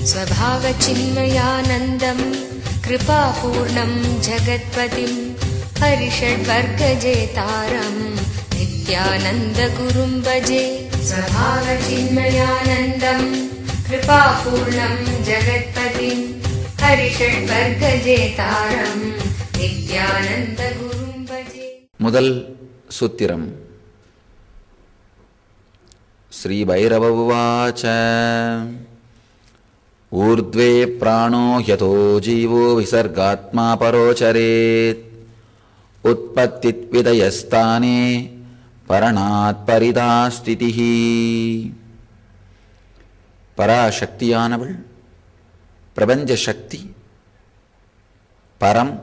स्वभावचिन्मयानन्दं कृपापूर्णं जगत्पतिं हरिषड्वर्गजेतारं नित्यानन्दगुरुं भजे। स्वभावचिन्मयानन्दं कृपापूर्णं जगत्पतिं हरिषड्वर्गजेतारं नित्यानन्दगुरुं भजे। முதல் சூத்திரம். ஸ்ரீ பைரவ உவாச. ஊர்த்வே பிராணோ யதோ ஜீவோ விசர்காத்மா பரோச்சரேத் உத்பத்தித் விதயஸ்தானே பரணாத் பரிதா ஸ்திதிஹி. பராசக்தியானவள், பிரபஞ்ச சக்தி, பரம்,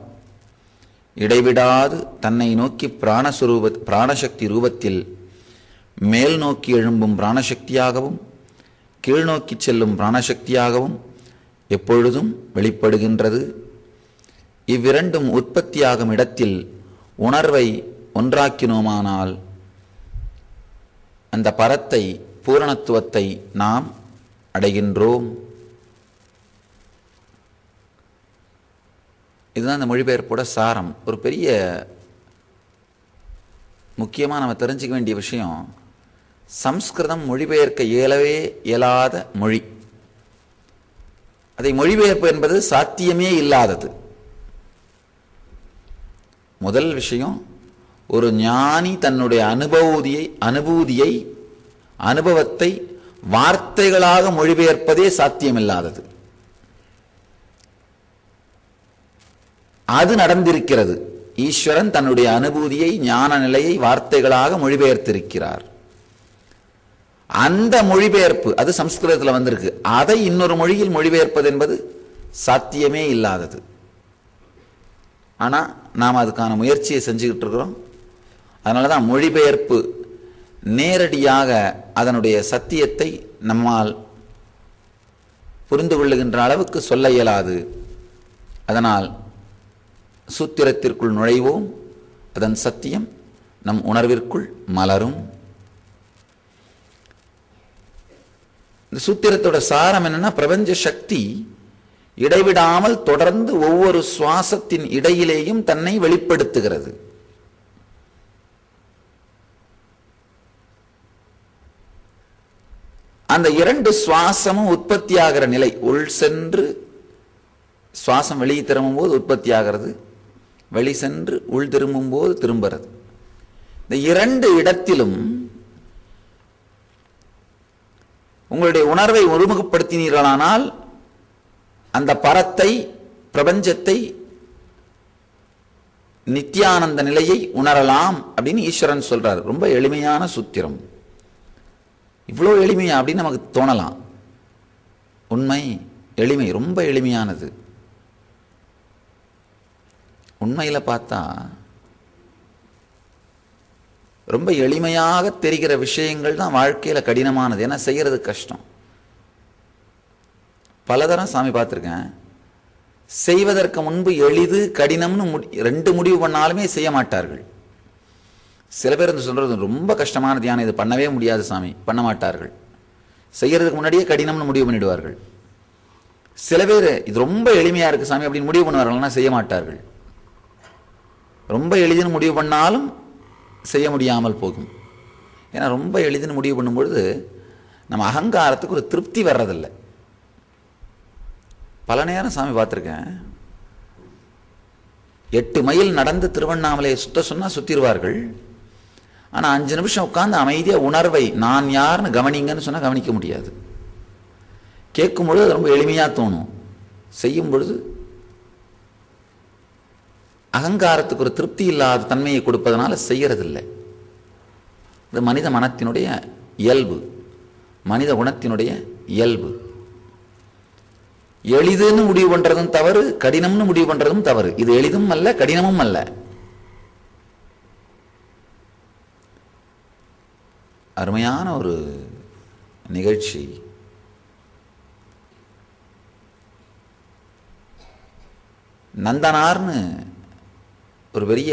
இடைவிடாது தன்னை நோக்கி பிராணசக்தி ரூபத்தில் மேல் நோக்கி எழும்பும் பிராணசக்தியாகவும் கீழ்நோக்கி செல்லும் பிராணசக்தியாகவும் எப்பொழுதும் வெளிப்படுகின்றது. இவ்விரண்டும் உற்பத்தியாகும் இடத்தில் உணர்வை ஒன்றாக்கினோமானால் அந்த பரத்தை, பூரணத்துவத்தை நாம் அடைகின்றோம். இதுதான் இந்த மொழிபெயர்ப்போட சாரம். ஒரு பெரிய முக்கியமாக நம்ம தெரிஞ்சுக்க வேண்டிய விஷயம், சம்ஸ்கிருதம் மொழிபெயர்க்க இயலவே இயலாத மொழி. அதை மொழிபெயர்ப்பு என்பது சாத்தியமே இல்லாதது. முதல் விஷயம், ஒரு ஞானி தன்னுடைய அனுபவத்தை வார்த்தைகளாக மொழிபெயர்ப்பதே சாத்தியமில்லாதது. அது நடந்திருக்கிறது. ஈஸ்வரன் தன்னுடைய அனுபூதியை, ஞான நிலையை வார்த்தைகளாக மொழிபெயர்த்திருக்கிறார். அந்த மொழிபெயர்ப்பு அது சம்ஸ்கிருதத்தில் வந்திருக்கு. அதை இன்னொரு மொழியில் மொழிபெயர்ப்பது என்பது சாத்தியமே இல்லாதது. ஆனால் நாம் அதுக்கான முயற்சியை செஞ்சுக்கிட்டு இருக்கிறோம். அதனால தான் மொழிபெயர்ப்பு நேரடியாக அதனுடைய சத்தியத்தை நம்மால் புரிந்து கொள்ளுகின்ற அளவுக்கு சொல்ல இயலாது. அதனால் சூத்திரத்திற்குள் நுழைவோம், அதன் சத்தியம் நம் உணர்விற்குள் மலரும். இந்த சூத்திரத்தோட சாரம் என்னன்னா, பிரபஞ்ச சக்தி இடைவிடாமல் தொடர்ந்து ஒவ்வொரு சுவாசத்தின் இடையிலேயும் தன்னை வெளிப்படுத்துகிறது. அந்த இரண்டு சுவாசமும் உற்பத்தியாகிற நிலை, உள் சென்று சுவாசம் வெளியே திரும்பும் போது உற்பத்தி ஆகிறது, வெளி சென்று உள் திரும்பும் போது திரும்புறது. இந்த இரண்டு இடத்திலும் உங்களுடைய உணர்வை ஒருமுகப்படுத்தினீர்களானால் அந்த பரத்தை, பிரபஞ்சத்தை, நித்தியானந்த நிலையை உணரலாம் அப்படின்னு ஈஸ்வரன் சொல்றார். ரொம்ப எளிமையான சூத்திரம். இவ்வளோ எளிமையா அப்படின்னு நமக்கு தோணலாம். உண்மை எளிமை, ரொம்ப எளிமையானது. உண்மையில் பார்த்தா ரொம்ப எளிமையாக தெரிகிற விஷயங்கள் தான் வாழ்க்கையில் கடினமானது. ஏன்னா செய்கிறது கஷ்டம். பலதரம் சாமி பார்த்துருக்கேன், செய்வதற்கு முன்பு எளிது கடினம்னு ரெண்டு முடிவு பண்ணாலுமே செய்ய மாட்டார்கள். சில பேர் வந்து சொல்றது ரொம்ப கஷ்டமான தியானம், இது பண்ணவே முடியாது சாமி, பண்ண மாட்டார்கள். செய்யறதுக்கு முன்னாடியே கடினம்னு முடிவு பண்ணிடுவார்கள். சில பேர் இது ரொம்ப எளிமையா இருக்கு சாமி அப்படின்னு முடிவு பண்ணுவார்கள்னா செய்ய மாட்டார்கள். ரொம்ப எளிதுன்னு முடிவு பண்ணாலும் செய்ய முடியாமல் போகும். ஏன்னா ரொம்ப எளிதுன்னு முடிவு பண்ணும்பொழுது நம்ம அகங்காரத்துக்கு ஒரு திருப்தி வர்றதில்லை. பல நேரம் சாமி பார்த்துருக்கேன், 8 மைல் நடந்து திருவண்ணாமலையை சுத்த சொன்னால் சுற்றிடுவார்கள். ஆனால் 5 நிமிஷம் உட்காந்து அமைதியாக உணர்வை, நான் யாருன்னு கவனிங்கன்னு சொன்னால் கவனிக்க முடியாது. கேட்கும் பொழுது அது ரொம்ப எளிமையாக தோணும், செய்யும் பொழுது அகங்காரத்துக்கு ஒரு திருப்தி இல்லாத தன்மையை கொடுப்பதனால செய்யறதில்லை. இது மனித மனத்தினுடைய இயல்பு, மனித குணத்தினுடைய இயல்பு. எளிதுன்னு முடிவு பண்றதும் தவறு, கடினம்னு முடிவு பண்றதும் தவறு. இது எளிதும் அல்ல, கடினமும் அல்ல. அருமையான ஒரு நிகழ்ச்சி. நந்தனார்னு ஒரு பெரிய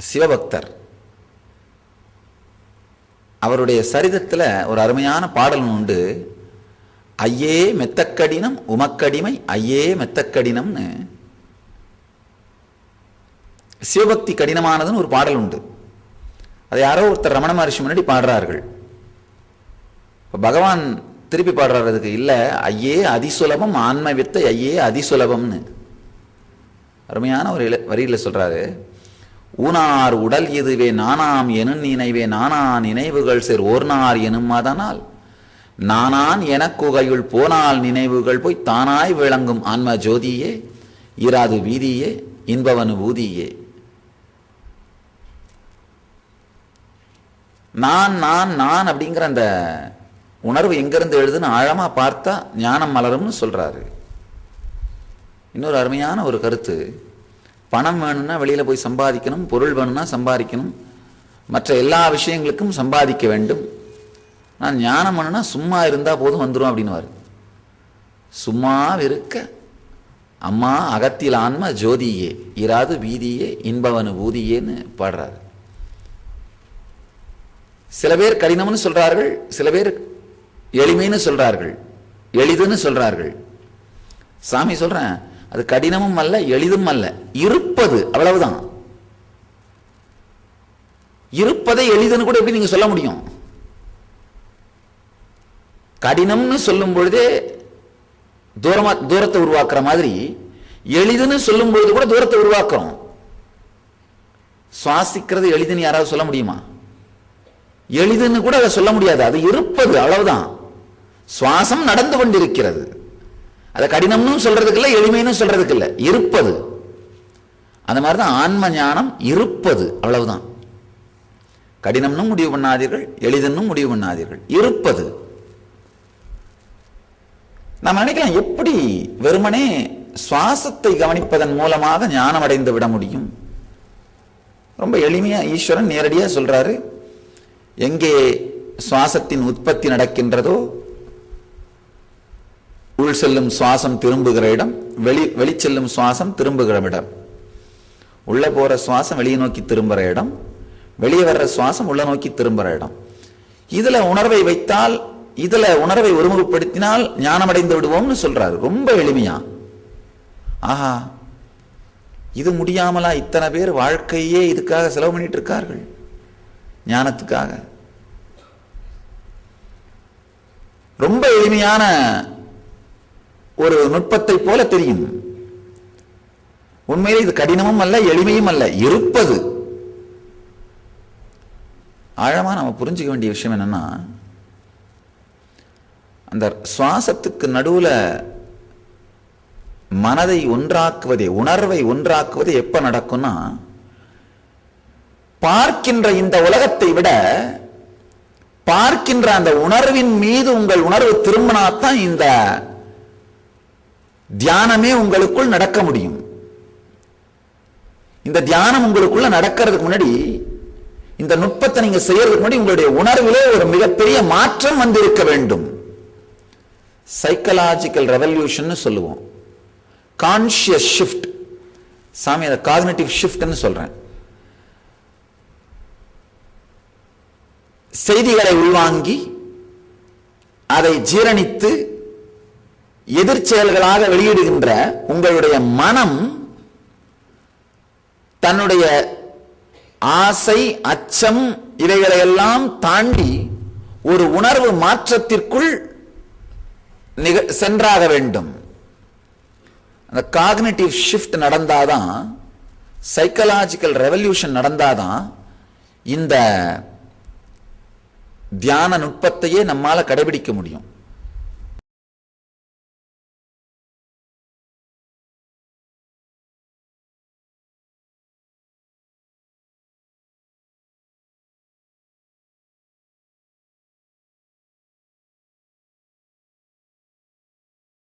சிவபக்தர், அவருடைய சரிதத்தில் ஒரு அருமையான பாடல் உண்டு. ஐயே மெத்தக்கடினம் உமக்கடிமை ஐயே மெத்தக்கடினம்னு சிவபக்தி கடினமானதுன்னு ஒரு பாடல் உண்டு. அதை யாரோ ஒருத்தர் ரமண மகர்ஷி முன்னாடி பாடுறார்கள். பகவான் திருப்பி பாடுறாரு, அதுக்கு இல்ல ஐயே அதிசுலபம் ஆன்ம வித்தை ஐயே அதிசுலபம்னு அருமையான ஒரு வரியில சொல்றாரு. ஊனார் உடல் இதுவே நானாம் எனும் நினைவே நானா நினைவுகள் சேர் ஓர்னார் எனும் அதனால் நானான் எனக்குகையுள் போனால் நினைவுகள் போய் தானாய் விளங்கும் ஆன்ம ஜோதியே இராது வீதியே இன்பவனு பூதியே. நான் நான் நான் அப்படிங்கிற அந்த உணர்வு எங்கிருந்து எழுதுன்னு ஆழமா பார்த்தா ஞானம் மலரும்னு சொல்றாரு. இன்னொரு அருமையான ஒரு கருத்து, பணம் வேணும்னா வெளியில போய் சம்பாதிக்கணும், பொருள் வேணும்னா சம்பாதிக்கணும், மற்ற எல்லா விஷயங்களுக்கும் சம்பாதிக்க வேண்டும். நான் ஞானம் வேணும்னா சும்மா இருந்தா போதும் வந்துடும் அப்படின்னு. சும்மா இருக்க அம்மா அகத்தில் ஆன்ம ஜோதியே இராது வீதியே இன்பவனு பூதியேன்னு பாடுறாரு. சில பேர் கடினம்னு சொல்றார்கள், சில பேர் எளிமைன்னு சொல்றார்கள், எளிதுன்னு சொல்றார்கள். சாமி சொல்றேன், அது கடினமும் அல்ல எளிதும் அல்ல, இருப்பது அவ்வளவுதான். இருப்பதை எளிதுன்னு கூட எப்படி நீங்க சொல்ல முடியும்? கடினம்னு சொல்லும் பொழுதே தூரத்தை உருவாக்குற மாதிரி எளிதுன்னு சொல்லும் பொழுது கூட தூரத்தை உருவாக்குறோம். சுவாசிக்கிறது எளிதுன்னு யாராவது சொல்ல முடியுமா? எளிதுன்னு கூட அதை சொல்ல முடியாது. அது இருப்பது அவ்வளவுதான். சுவாசம் நடந்து கொண்டிருக்கிறது. அதை கடினம்னு சொல்றதுக்கு இல்லை, எளிமைன்னு சொல்றதுக்கு இல்லை, இருப்பது. அந்த மாதிரிதான் ஆன்ம ஞானம், இருப்பது அவ்வளவுதான். கடினம்னு முடிவு பண்ணாதீர்கள், எளிதுன்னு முடிவு பண்ணாதீர்கள், இருப்பது. நாம் நினைக்கலாம், எப்படி வெறுமனே சுவாசத்தை கவனிப்பதன் மூலமாக ஞானம் அடைந்து விட முடியும்? ரொம்ப எளிமையா ஈஸ்வரன் நேரடியா சொல்றாரு. எங்கே சுவாசத்தின் உற்பத்தி நடக்கின்றதோ உள் செல்லும் சுவாசம் திரும்புகிற இடம், வெளி செல்லும் சுவாசம் திரும்புகிற இடம். உள்ள போற சுவாசம் வெளியே நோக்கி திரும்புகிற இடம், வெளியே வர்ற சுவாசம் உள்ள நோக்கி திரும்புகிற இடம். இதுல உணர்வை வைத்தால், இதுல உணர்வை ஒருமுகப்படுத்தினால் ஞானம் அடைந்து விடுவோம்னு சொல்றாரு. ரொம்ப எளிமையா. ஆஹா, இது முடியாமலா இத்தனை பேர் வாழ்க்கையே இதுக்காக செலவு பண்ணிட்டு இருக்கார்கள், ஞானத்துக்காக. ரொம்ப எளிமையான ஒரு நுட்பத்தை போல தெரியும். உண்மையிலே இது கடினமும் அல்ல எளிமையும் அல்ல, இருப்பது. ஆழமா நம்ம புரிஞ்சுக்க வேண்டிய விஷயம் என்னன்னா, அந்த சுவாசத்துக்கு நடுவுல மனதை ஒன்றாக்குவதே, உணர்வை ஒன்றாக்குவதே எப்ப நடக்கும்னா, பார்க்கின்ற இந்த உலகத்தை விட பார்க்கின்ற அந்த உணர்வின் மீது உங்கள் உணர்வு திரும்பினாத்தான் இந்த தியானமே உங்களுக்குள் நடக்க முடியும். இந்த தியானம் உங்களுக்குள்ள நடக்கிறதுக்கு முன்னாடி, இந்த நுட்பத்தை நீங்க செய்யறதுக்கு முன்னாடி உங்களுடைய உணர்விலே ஒரு மிகப்பெரிய மாற்றம் வந்திருக்க வேண்டும். சைக்கலாஜிக்கல் ரெவல்யூஷன் சொல்லுவோம், கான்சியஸ் ஷிஃப்ட். சாமி அதை காக்னிட்டிவ் ஷிஃப்ட்னு சொல்றேன். செய்திகளை உள்வாங்கி அதை ஜீரணித்து எதிர்ச்செயல்களாக வெளியிடுகின்ற உங்களுடைய மனம் தன்னுடைய ஆசை, அச்சம் இவைகளையெல்லாம் தாண்டி ஒரு உணர்வு மாற்றத்திற்குள் சென்றாக வேண்டும். அந்த காக்னிட்டிவ் ஷிஃப்ட் நடந்தாதான், சைக்கலாஜிக்கல் ரெவல்யூஷன் நடந்தாதான் இந்த தியான நுட்பத்தையே நம்மால கடைபிடிக்க முடியும்.